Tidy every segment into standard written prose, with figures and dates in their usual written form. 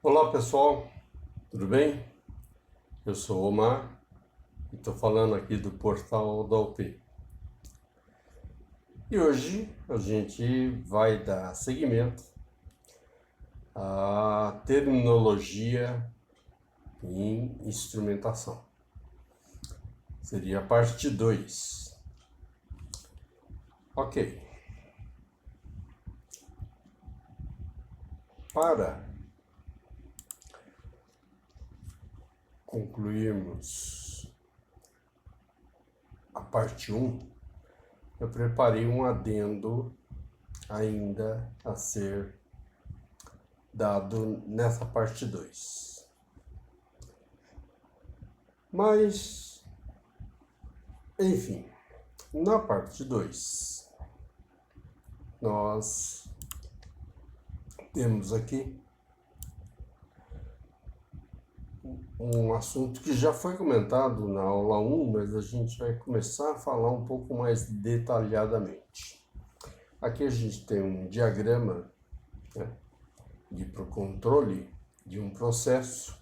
Olá pessoal, tudo bem? Eu sou o Omar e estou falando aqui do portal da UP. E hoje a gente vai dar seguimento à terminologia em instrumentação. Seria a parte 2. Ok. Para concluirmos a parte 1, eu preparei um adendo ainda a ser dado nessa parte 2. Mas, enfim, na parte 2, nós temos aqui um assunto que já foi comentado na aula 1, mas a gente vai começar a falar um pouco mais detalhadamente. Aqui a gente tem um diagrama, né, de controle de um processo,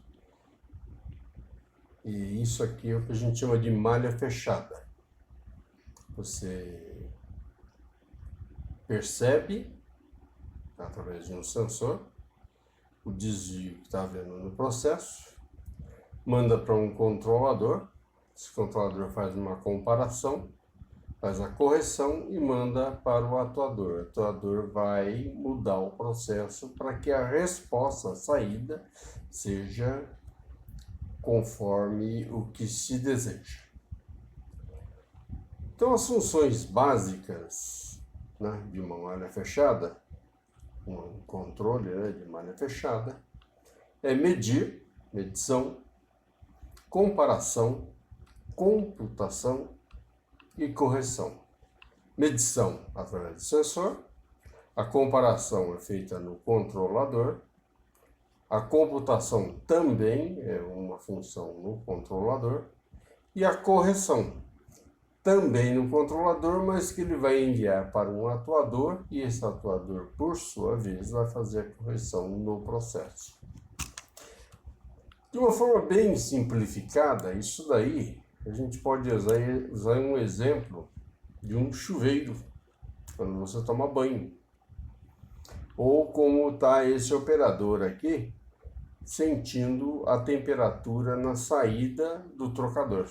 e isso aqui é o que a gente chama de malha fechada. Você percebe, através de um sensor, o desvio que está havendo no processo, manda para um controlador, esse controlador faz uma comparação, faz a correção e manda para o atuador. O atuador vai mudar o processo para que a resposta, a saída, seja conforme o que se deseja. Então, as funções básicas, né, de uma malha fechada, um controle, né, de malha fechada, é medir, medição, comparação, computação e correção. Medição através do sensor, a comparação é feita no controlador, a computação também é uma função no controlador e a correção também no controlador, mas que ele vai enviar para um atuador e esse atuador, por sua vez, vai fazer a correção no processo. De uma forma bem simplificada, isso daí a gente pode usar um exemplo de um chuveiro quando você toma banho. Ou como está esse operador aqui, sentindo a temperatura na saída do trocador.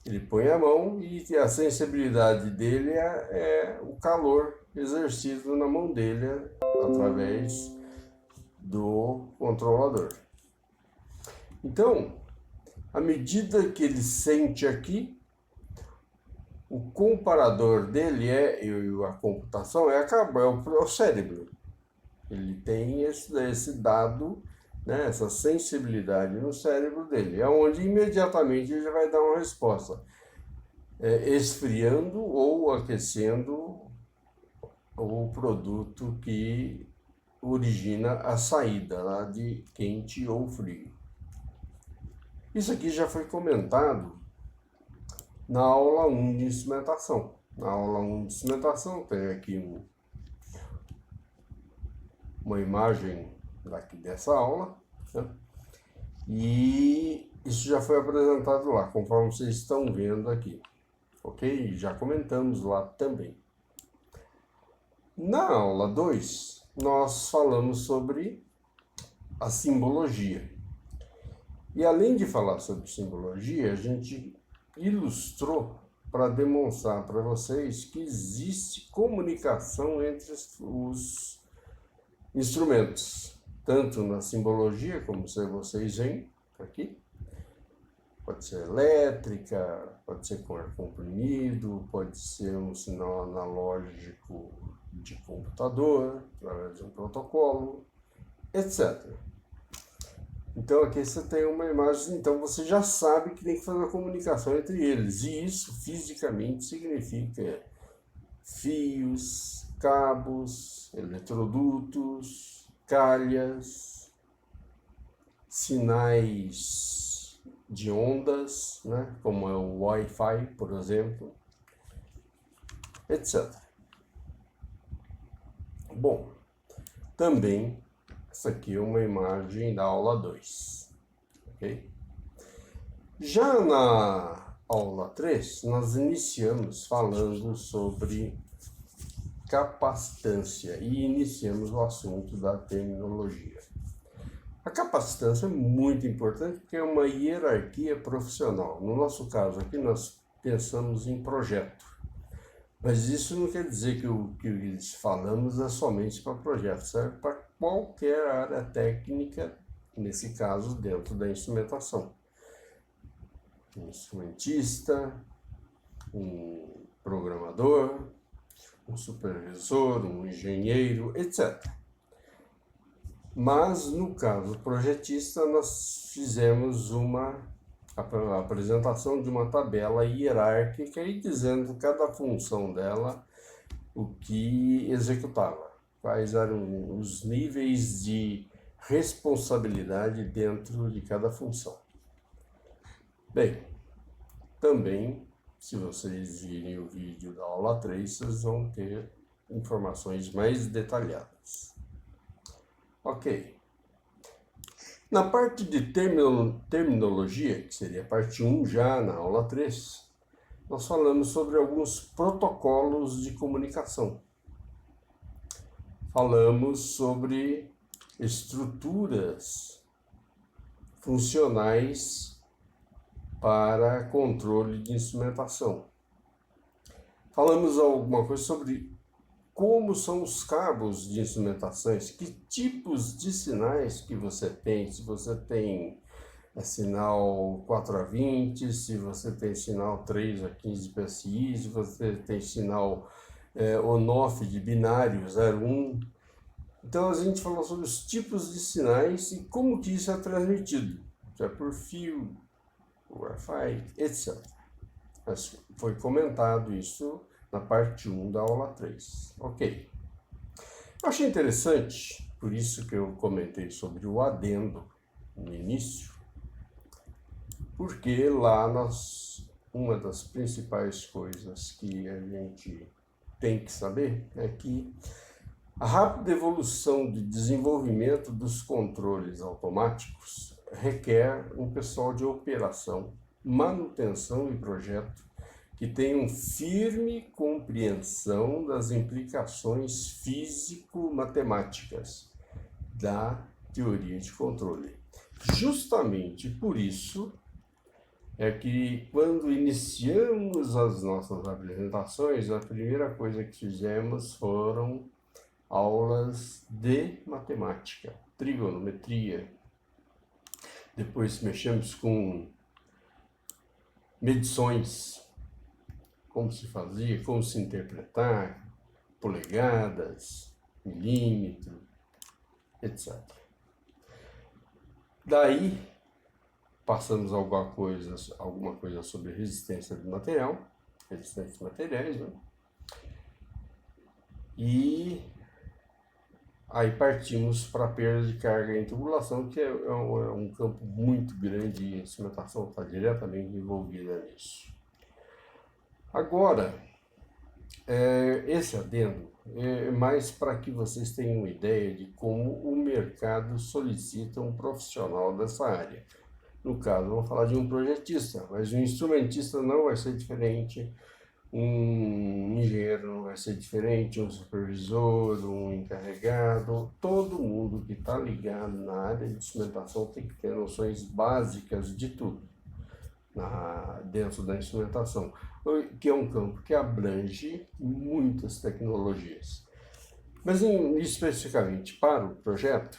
Ele põe a mão e a sensibilidade dele é o calor exercido na mão dele através do controlador. Então, à medida que ele sente aqui, o comparador dele e a computação é o cérebro. Ele tem esse dado, né, essa sensibilidade no cérebro dele, é onde imediatamente ele já vai dar uma resposta, esfriando ou aquecendo o produto que origina a saída lá de quente ou frio. Isso aqui já foi comentado na aula 1 de instrumentação. Na aula 1 de instrumentação tem aqui uma imagem dessa aula, né? E isso já foi apresentado lá, conforme vocês estão vendo aqui, ok? Já comentamos lá também. Na aula 2, nós falamos sobre a simbologia. E além de falar sobre simbologia, a gente ilustrou para demonstrar para vocês que existe comunicação entre os instrumentos, tanto na simbologia, como vocês veem aqui, pode ser elétrica, pode ser com ar comprimido, pode ser um sinal analógico de computador, através de um protocolo, etc. Então aqui você tem uma imagem, então você já sabe que tem que fazer uma comunicação entre eles, e isso fisicamente significa fios, cabos, eletrodutos, calhas, sinais de ondas, né, como é o Wi-Fi, por exemplo, etc. Bom, também Essa aqui é uma imagem da aula 2, ok? Já na aula 3, nós iniciamos falando sobre capacitância e iniciamos o assunto da terminologia. A capacitância é muito importante porque é uma hierarquia profissional. No nosso caso aqui, nós pensamos em projeto. Mas isso não quer dizer que o que falamos é somente para projeto, serve para qualquer área técnica, nesse caso, dentro da instrumentação. Um instrumentista, um programador, um supervisor, um engenheiro, etc. Mas, no caso projetista, nós fizemos a apresentação de uma tabela hierárquica e dizendo cada função dela, o que executava, quais eram os níveis de responsabilidade dentro de cada função. Bem, também, se vocês virem o vídeo da aula 3, vocês vão ter informações mais detalhadas. Ok. Na parte de terminologia, que seria a parte 1 já na aula 3, nós falamos sobre alguns protocolos de comunicação. Falamos sobre estruturas funcionais para controle de instrumentação. Falamos alguma coisa sobre como são os cabos de instrumentações, que tipos de sinais que você tem, se você tem sinal 4 a 20, se você tem sinal 3 a 15 PSI, se você tem sinal on-off de binário 0, 1. Então a gente falou sobre os tipos de sinais e como que isso é transmitido, se é por fio, Wi-Fi, etc. Mas foi comentado isso na parte 1 da aula 3. Ok. Eu achei interessante, por isso que eu comentei sobre o adendo no início, porque lá uma das principais coisas que a gente tem que saber é que a rápida evolução de desenvolvimento dos controles automáticos requer um pessoal de operação, manutenção e projeto que tenham firme compreensão das implicações físico-matemáticas da teoria de controle. Justamente por isso é que quando iniciamos as nossas apresentações, a primeira coisa que fizemos foram aulas de matemática, trigonometria. Depois mexemos com medições, como se fazia, como se interpretar, polegadas, milímetro, etc. Daí, passamos alguma coisa sobre resistência de material, resistência de materiais, né? E aí partimos para a perda de carga em tubulação, que é um campo muito grande e a instrumentação está diretamente envolvida nisso. Agora, esse adendo é mais para que vocês tenham uma ideia de como o mercado solicita um profissional dessa área. No caso, vamos falar de um projetista, mas um instrumentista não vai ser diferente, um engenheiro não vai ser diferente, um supervisor, um encarregado. Todo mundo que está ligado na área de instrumentação tem que ter noções básicas de tudo dentro da instrumentação, que é um campo que abrange muitas tecnologias. Mas especificamente para o projeto,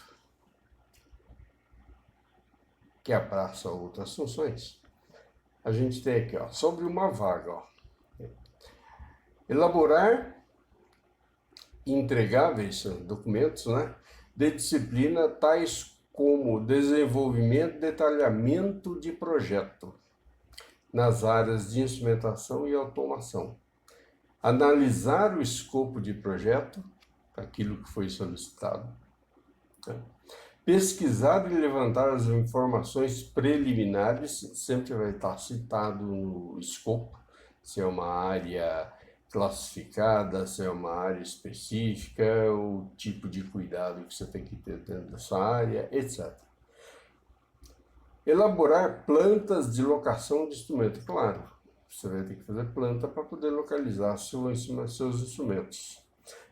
que abraça outras funções, a gente tem aqui, sobre uma vaga, elaborar entregáveis, documentos, né, de disciplina tais como desenvolvimento e detalhamento de projeto nas áreas de instrumentação e automação. Analisar o escopo de projeto, aquilo que foi solicitado, né? Pesquisar e levantar as informações preliminares, sempre vai estar citado no escopo, se é uma área classificada, se é uma área específica, o tipo de cuidado que você tem que ter dentro dessa área, etc. Elaborar plantas de locação de instrumento. Claro, você vai ter que fazer planta para poder localizar seus instrumentos.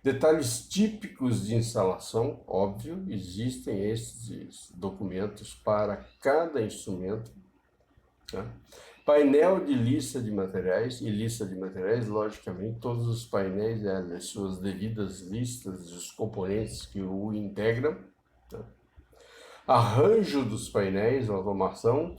Detalhes típicos de instalação, óbvio, existem esses documentos para cada instrumento. Tá? Painel de lista de materiais, e lista de materiais, logicamente, todos os painéis, as suas devidas listas, os componentes que o integram. Tá? Arranjo dos painéis, automação,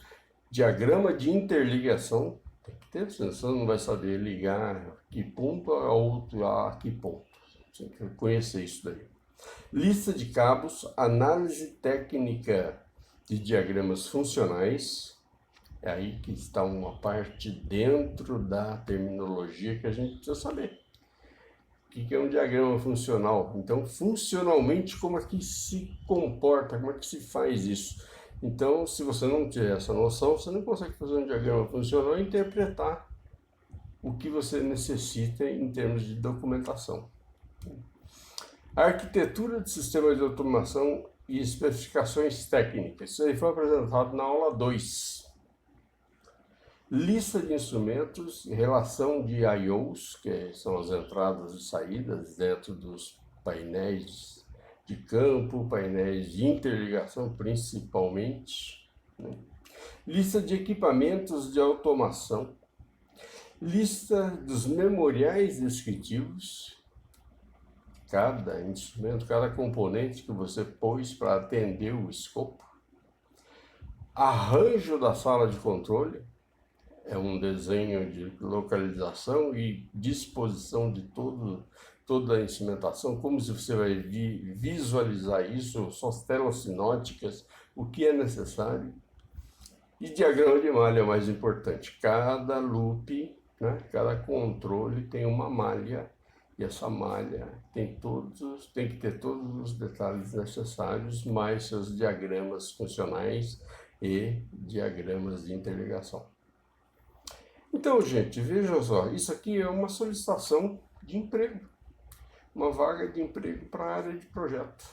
diagrama de interligação, tem que ter, senão você não vai saber ligar que ponto a outro a que ponto. Você tem que conhecer isso daí. Lista de cabos, análise técnica de diagramas funcionais. É aí que está uma parte dentro da terminologia que a gente precisa saber. O que é um diagrama funcional? Então, funcionalmente, como é que se comporta, como é que se faz isso? Então, se você não tiver essa noção, você não consegue fazer um diagrama funcional e interpretar o que você necessita em termos de documentação. A arquitetura de sistemas de automação e especificações técnicas. Isso aí foi apresentado na aula 2. Lista de instrumentos, relação de I/Os, que são as entradas e saídas dentro dos painéis de campo, painéis de interligação principalmente. Né? Lista de equipamentos de automação. Lista dos memoriais descritivos. Cada instrumento, cada componente que você pôs para atender o escopo. Arranjo da sala de controle. É um desenho de localização e disposição de toda a instrumentação, como se você vai visualizar isso, suas telas sinóticas, o que é necessário. E diagrama de malha é o mais importante. Cada loop, né, cada controle tem uma malha, e essa malha tem que ter todos os detalhes necessários, mais seus diagramas funcionais e diagramas de interligação. Então, gente, vejam só, isso aqui é uma solicitação de emprego, uma vaga de emprego para a área de projeto.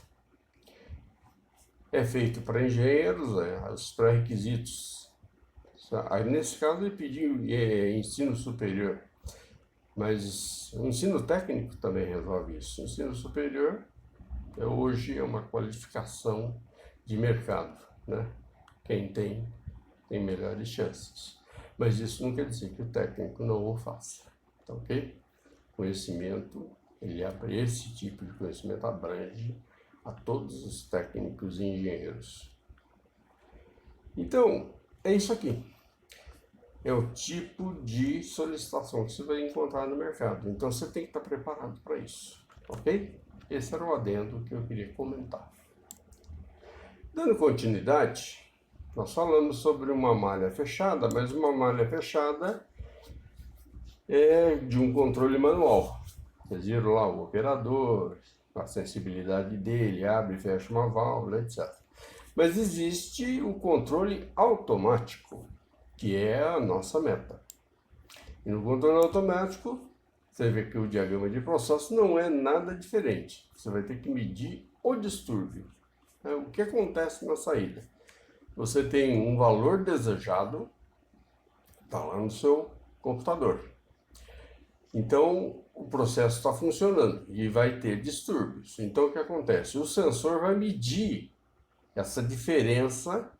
É feito para engenheiros, os pré-requisitos. Nesse caso, ele pediu ensino superior, mas o ensino técnico também resolve isso. O ensino superior hoje é uma qualificação de mercado, né? Quem tem melhores chances. Mas isso não quer dizer que o técnico não o faça, tá ok? Conhecimento, esse tipo de conhecimento abrange a todos os técnicos e engenheiros. Então, é isso aqui. É o tipo de solicitação que você vai encontrar no mercado. Então, você tem que estar preparado para isso, ok? Esse era o adendo que eu queria comentar. Dando continuidade, nós falamos sobre uma malha fechada, mas uma malha fechada é de um controle manual. Vocês viram lá o operador, a sensibilidade dele, abre e fecha uma válvula, etc. Mas existe o controle automático, que é a nossa meta. E no controle automático, você vê que o diagrama de processo não é nada diferente. Você vai ter que medir o distúrbio. O que acontece na saída? Você tem um valor desejado, está lá no seu computador. Então, o processo está funcionando e vai ter distúrbios. Então, o que acontece? O sensor vai medir essa diferença,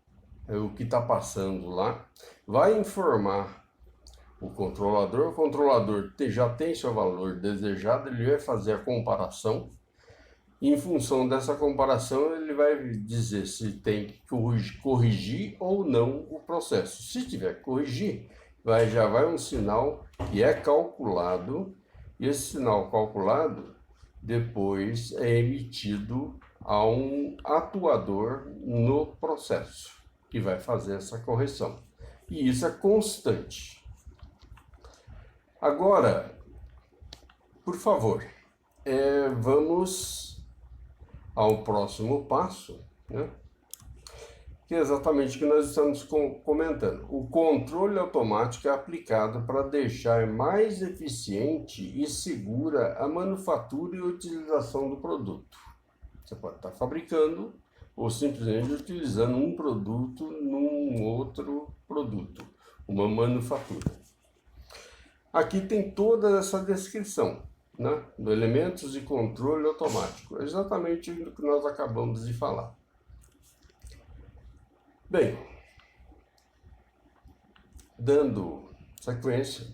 o que está passando lá, vai informar o controlador já tem seu valor desejado, ele vai fazer a comparação. E em função dessa comparação, ele vai dizer se tem que corrigir ou não o processo. Se tiver que corrigir, já vai um sinal que é calculado, e esse sinal calculado depois é emitido a um atuador no processo, que vai fazer essa correção. E isso é constante. Agora, por favor, vamos ao próximo passo, né? que é exatamente o que nós estamos comentando. O controle automático é aplicado para deixar mais eficiente e segura a manufatura e utilização do produto. Você pode estar fabricando ou simplesmente utilizando um produto num outro produto, uma manufatura. Aqui tem toda essa descrição, né, de elementos de controle automático, exatamente o que nós acabamos de falar. Bem, dando sequência,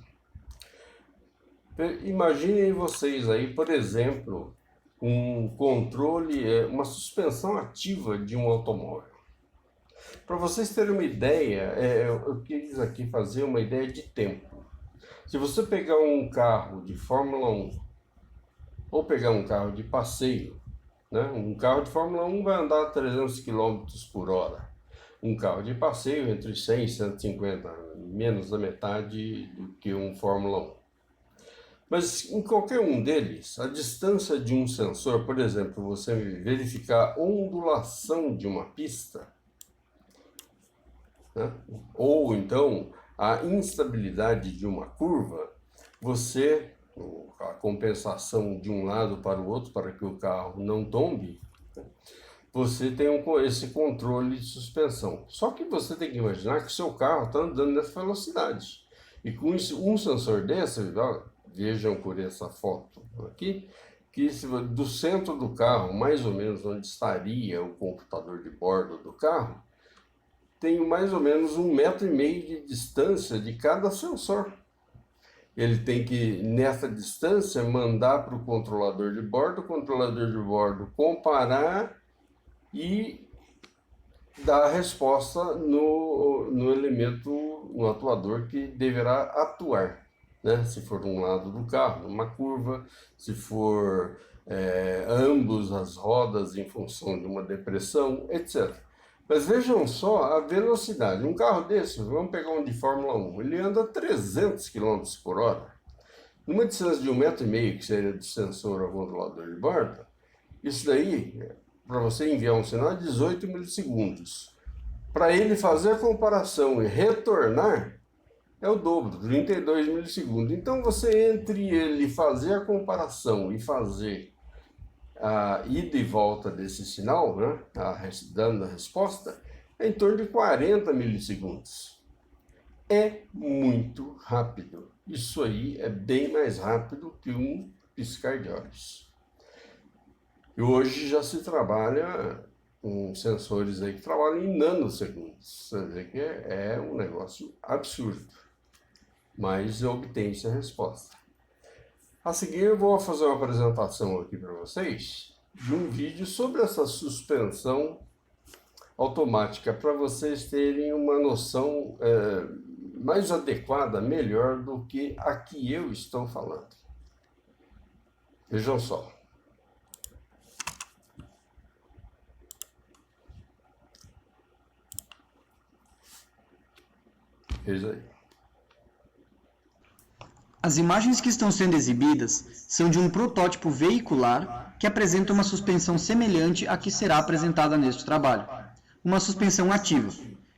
imaginem vocês aí, por exemplo, um controle, uma suspensão ativa de um automóvel. Para vocês terem uma ideia, eu quis aqui fazer uma ideia de tempo. Se você pegar um carro de Fórmula 1 ou pegar um carro de passeio, né? Um carro de Fórmula 1 vai andar a 300 km por hora. Um carro de passeio entre 100 e 150, menos da metade do que um Fórmula 1. Mas em qualquer um deles, a distância de um sensor, por exemplo, você verificar a ondulação de uma pista, né? Ou então a instabilidade de uma curva, a compensação de um lado para o outro para que o carro não tombe, você tem esse controle de suspensão. Só que você tem que imaginar que o seu carro está andando nessa velocidade. E com um sensor desse, vejam por essa foto aqui, que do centro do carro, mais ou menos onde estaria o computador de bordo do carro, tem mais ou menos 1,5 m de distância de cada sensor. Ele tem que, nessa distância, mandar para o controlador de bordo comparar e dar a resposta no elemento, no atuador que deverá atuar, né? Se for de um lado do carro, numa curva, se for ambos as rodas em função de uma depressão, etc. Mas vejam só a velocidade. Um carro desse, vamos pegar um de Fórmula 1, ele anda a 300 km por hora. Numa distância de 1,5 m, que seria de sensor ao controlador de bordo, isso daí, para você enviar um sinal, é 18 milissegundos. Para ele fazer a comparação e retornar, é o dobro, 32 milissegundos. Então, você entre ele fazer a comparação e fazer a ida e volta desse sinal, né, dando a resposta, é em torno de 40 milissegundos. É muito rápido. Isso aí é bem mais rápido que um piscar de olhos. E hoje já se trabalha com sensores aí que trabalham em nanosegundos. Você vê que é um negócio absurdo. Mas obtém-se a resposta. A seguir eu vou fazer uma apresentação aqui para vocês de um vídeo sobre essa suspensão automática, para vocês terem uma noção mais adequada, melhor do que a que eu estou falando. Vejam só. Veja aí. As imagens que estão sendo exibidas são de um protótipo veicular que apresenta uma suspensão semelhante à que será apresentada neste trabalho. Uma suspensão ativa,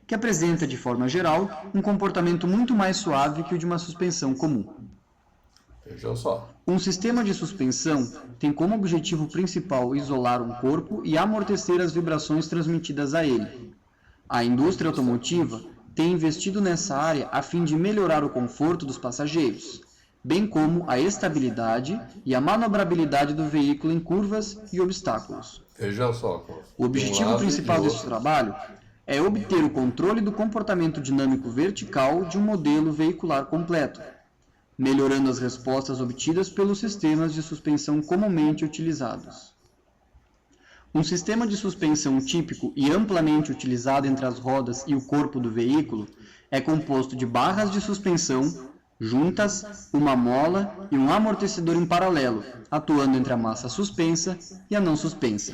que apresenta, de forma geral, um comportamento muito mais suave que o de uma suspensão comum. Vejam só. Um sistema de suspensão tem como objetivo principal isolar um corpo e amortecer as vibrações transmitidas a ele. A indústria automotiva tem investido nessa área a fim de melhorar o conforto dos passageiros, bem como a estabilidade e a manobrabilidade do veículo em curvas e obstáculos. Vejam só. O objetivo principal deste trabalho é obter o controle do comportamento dinâmico vertical de um modelo veicular completo, melhorando as respostas obtidas pelos sistemas de suspensão comumente utilizados. Um sistema de suspensão típico e amplamente utilizado entre as rodas e o corpo do veículo é composto de barras de suspensão, juntas, uma mola e um amortecedor em paralelo, atuando entre a massa suspensa e a não suspensa.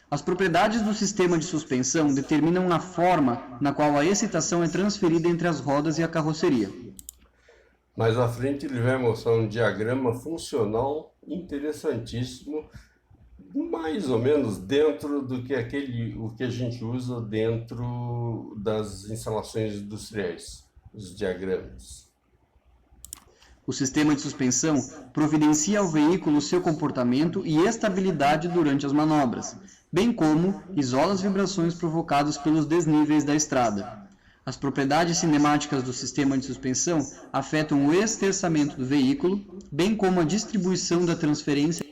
As propriedades do sistema de suspensão determinam a forma na qual a excitação é transferida entre as rodas e a carroceria. Mais à frente ele vai mostrar um diagrama funcional interessantíssimo mais ou menos dentro do que o que a gente usa dentro das instalações industriais, os diagramas. O sistema de suspensão providencia ao veículo seu comportamento e estabilidade durante as manobras, bem como isola as vibrações provocadas pelos desníveis da estrada. As propriedades cinemáticas do sistema de suspensão afetam o esterçamento do veículo, bem como a distribuição da transferência.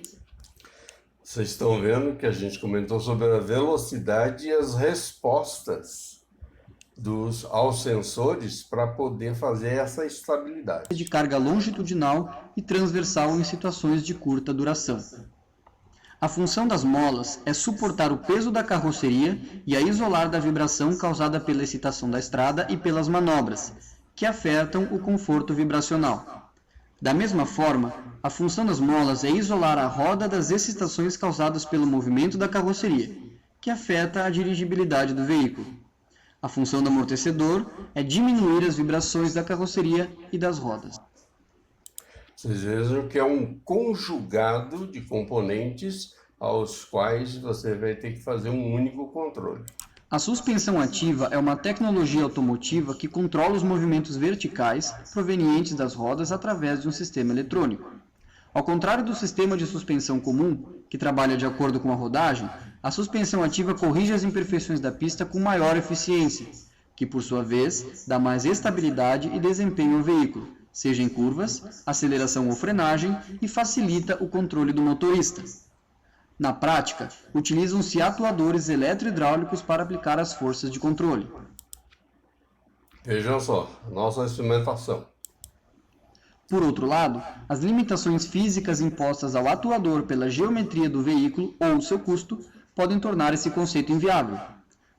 Vocês estão vendo que a gente comentou sobre a velocidade e as respostas aos sensores para poder fazer essa estabilidade. De carga longitudinal e transversal em situações de curta duração. A função das molas é suportar o peso da carroceria e a isolar da vibração causada pela excitação da estrada e pelas manobras, que afetam o conforto vibracional. Da mesma forma, a função das molas é isolar a roda das excitações causadas pelo movimento da carroceria, que afeta a dirigibilidade do veículo. A função do amortecedor é diminuir as vibrações da carroceria e das rodas. Vocês vejam que é um conjugado de componentes aos quais você vai ter que fazer um único controle. A suspensão ativa é uma tecnologia automotiva que controla os movimentos verticais provenientes das rodas através de um sistema eletrônico. Ao contrário do sistema de suspensão comum, que trabalha de acordo com a rodagem, a suspensão ativa corrige as imperfeições da pista com maior eficiência, que por sua vez dá mais estabilidade e desempenho ao veículo, seja em curvas, aceleração ou frenagem, e facilita o controle do motorista. Na prática, utilizam-se atuadores eletrohidráulicos para aplicar as forças de controle. Vejam só, nossa instrumentação. Por outro lado, as limitações físicas impostas ao atuador pela geometria do veículo ou seu custo podem tornar esse conceito inviável.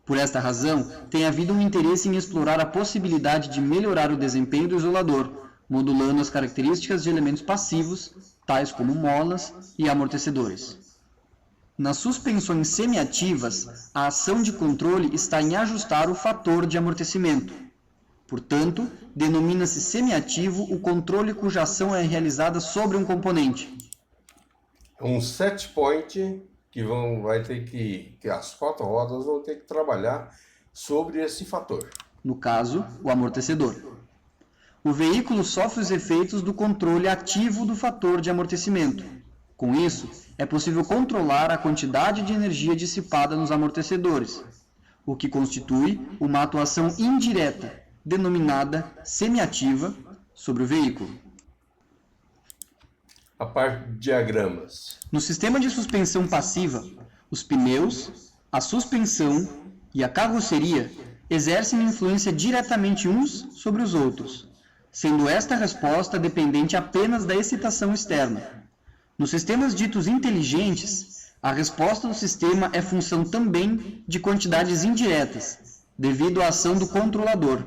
Por esta razão, tem havido um interesse em explorar a possibilidade de melhorar o desempenho do isolador, modulando as características de elementos passivos, tais como molas e amortecedores. Nas suspensões semiativas, a ação de controle está em ajustar o fator de amortecimento. Portanto, denomina-se semiativo o controle cuja ação é realizada sobre um componente. Um set point que as 4 rodas vão ter que trabalhar sobre esse fator. No caso, o amortecedor. O veículo sofre os efeitos do controle ativo do fator de amortecimento. Com isso, é possível controlar a quantidade de energia dissipada nos amortecedores, o que constitui uma atuação indireta, denominada semiativa, sobre o veículo. A parte de diagramas. No sistema de suspensão passiva, os pneus, a suspensão e a carroceria exercem influência diretamente uns sobre os outros, sendo esta resposta dependente apenas da excitação externa. Nos sistemas ditos inteligentes, a resposta do sistema é função também de quantidades indiretas, devido à ação do controlador,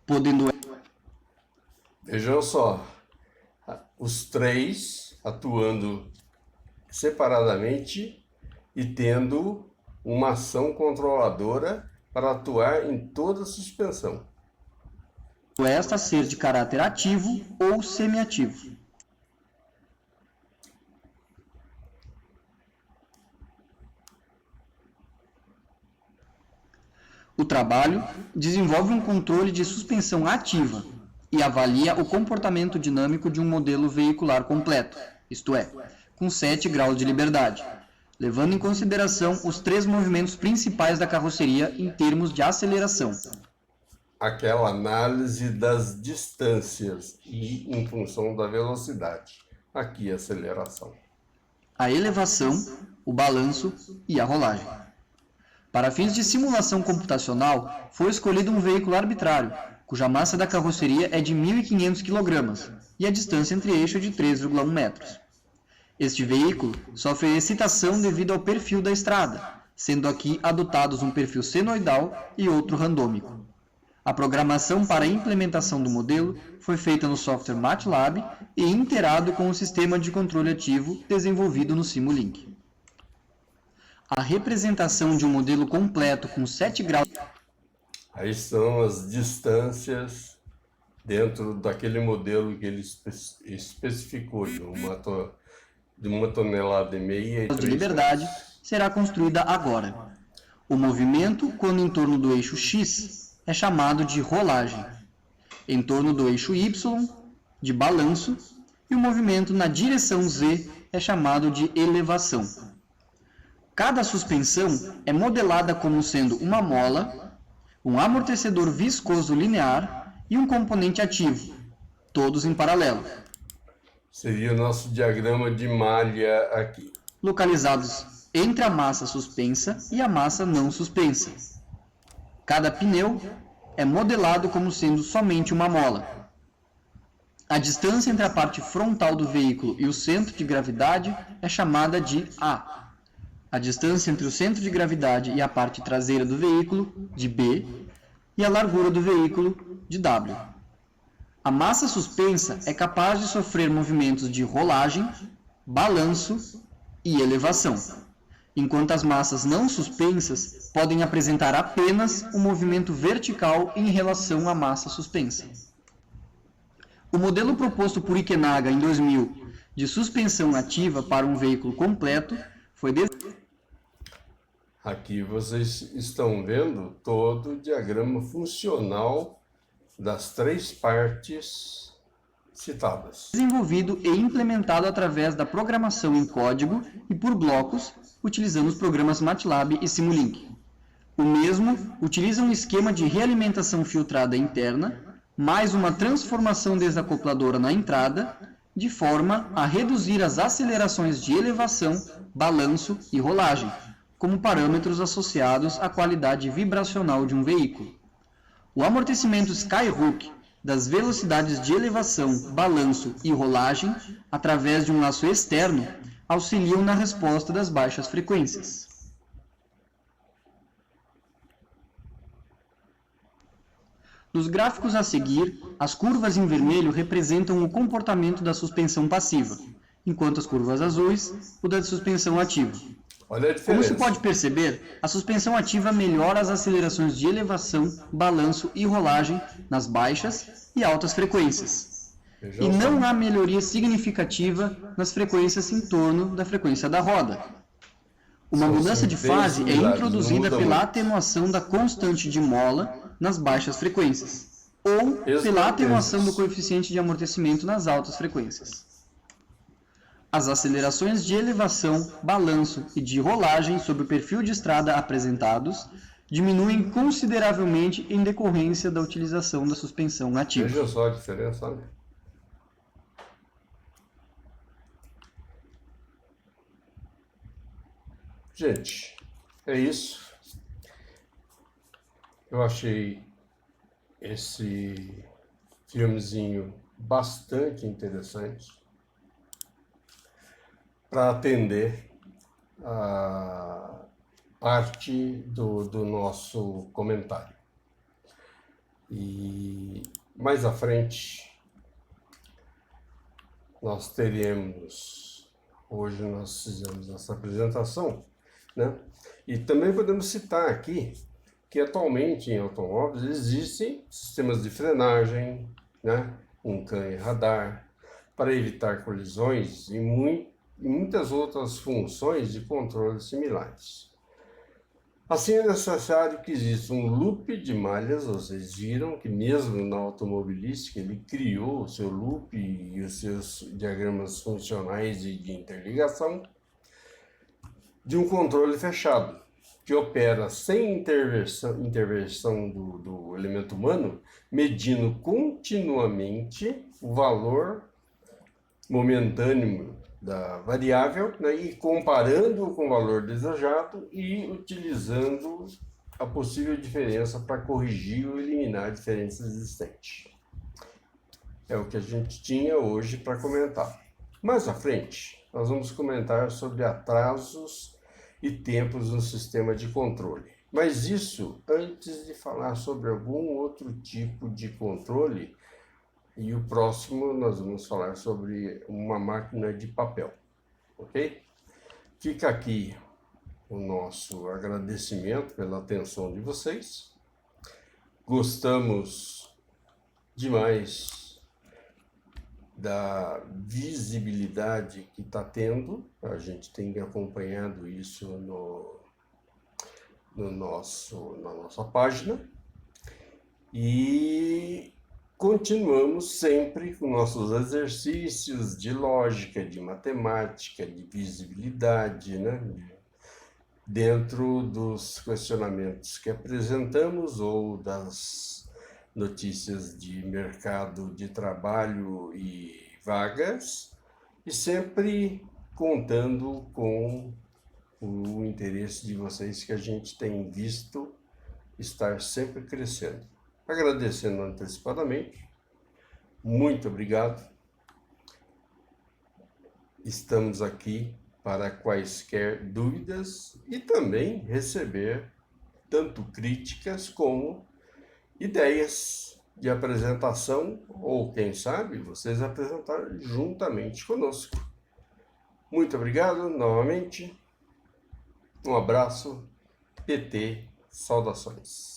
podendo... Vejam só, os 3 atuando separadamente e tendo uma ação controladora para atuar em toda a suspensão. Esta ser de caráter ativo ou semiativo. O trabalho desenvolve um controle de suspensão ativa e avalia o comportamento dinâmico de um modelo veicular completo, isto é, com 7 graus de liberdade, levando em consideração os 3 movimentos principais da carroceria em termos de aceleração. Aquela análise das distâncias e em função da velocidade. Aqui a aceleração. A elevação, o balanço e a rolagem. Para fins de simulação computacional, foi escolhido um veículo arbitrário, cuja massa da carroceria é de 1.500 kg e a distância entre eixos de 3,1 metros. Este veículo sofre excitação devido ao perfil da estrada, sendo aqui adotados um perfil senoidal e outro randômico. A programação para a implementação do modelo foi feita no software MATLAB e integrado com o sistema de controle ativo desenvolvido no Simulink. A representação de um modelo completo com 7 graus... Aí estão as distâncias dentro daquele modelo que ele especificou, de 1,5 tonelada e de 3 liberdade metros. será construída agora. O movimento, quando em torno do eixo X, é chamado de rolagem. Em torno do eixo Y, de balanço, e o movimento na direção Z é chamado de elevação. Cada suspensão é modelada como sendo uma mola, um amortecedor viscoso linear e um componente ativo, todos em paralelo, Seria o nosso diagrama de malha aqui. localizados entre a massa suspensa e a massa não suspensa. Cada pneu é modelado como sendo somente uma mola. A distância entre a parte frontal do veículo e o centro de gravidade é chamada de A. A distância entre o centro de gravidade e a parte traseira do veículo, de B, e a largura do veículo, de W. A massa suspensa é capaz de sofrer movimentos de rolagem, balanço e elevação, enquanto as massas não suspensas podem apresentar apenas um movimento vertical em relação à massa suspensa. O modelo proposto por Ikenaga em 2000 de suspensão ativa para um veículo completo foi Aqui vocês estão vendo todo o diagrama funcional das 3 partes citadas. desenvolvido e implementado através da programação em código e por blocos, utilizando os programas MATLAB e Simulink. O mesmo utiliza um esquema de realimentação filtrada interna, mais uma transformação desacopladora na entrada, de forma a reduzir as acelerações de elevação, balanço e rolagem, como parâmetros associados à qualidade vibracional de um veículo. O amortecimento Skyhook das velocidades de elevação, balanço e rolagem, através de um laço externo, auxiliam na resposta das baixas frequências. Nos gráficos a seguir, as curvas em vermelho representam o comportamento da suspensão passiva, enquanto as curvas azuis, o da suspensão ativa. Olha a Como diferença. se pode perceber, a suspensão ativa melhora as acelerações de elevação, balanço e rolagem nas baixas e altas frequências. E não há melhoria significativa nas frequências em torno da frequência da roda. Uma mudança de fase é introduzida pela atenuação da constante de mola nas baixas frequências, ou pela atenuação do coeficiente de amortecimento nas altas frequências. As acelerações de elevação, balanço e de rolagem sobre o perfil de estrada apresentados diminuem consideravelmente em decorrência da utilização da suspensão ativa. Veja só a diferença, né? Gente, é isso. Eu achei esse filmezinho bastante interessante para atender a parte do nosso comentário. E mais à frente nós teremos, hoje nós fizemos essa apresentação, né? E também podemos citar aqui que atualmente em automóveis existem sistemas de frenagem, né? Um CAN e radar, para evitar colisões e muitas outras funções de controle similares. Assim, é necessário que exista um loop de malhas. Vocês viram que mesmo na automobilística ele criou o seu loop e os seus diagramas funcionais e de interligação de um controle fechado, que opera sem intervenção do elemento humano, medindo continuamente o valor momentâneo da variável, né, e comparando com o valor desejado e utilizando a possível diferença para corrigir ou eliminar a diferença existente. É o que a gente tinha hoje para comentar. Mais à frente, nós vamos comentar sobre atrasos e tempos no sistema de controle. Mas isso antes de falar sobre algum outro tipo de controle. E o próximo nós vamos falar sobre uma máquina de papel, ok? Fica aqui o nosso agradecimento pela atenção de vocês. Gostamos demais da visibilidade que está tendo. A gente tem acompanhado isso na nossa página e continuamos sempre com nossos exercícios de lógica, de matemática, de visibilidade, né? Dentro dos questionamentos que apresentamos ou das notícias de mercado de trabalho e vagas, e sempre contando com o interesse de vocês, que a gente tem visto estar sempre crescendo. Agradecendo antecipadamente, muito obrigado. Estamos aqui para quaisquer dúvidas e também receber tanto críticas como ideias de apresentação, ou quem sabe vocês apresentar juntamente conosco. Muito obrigado novamente. Um abraço, PT, saudações.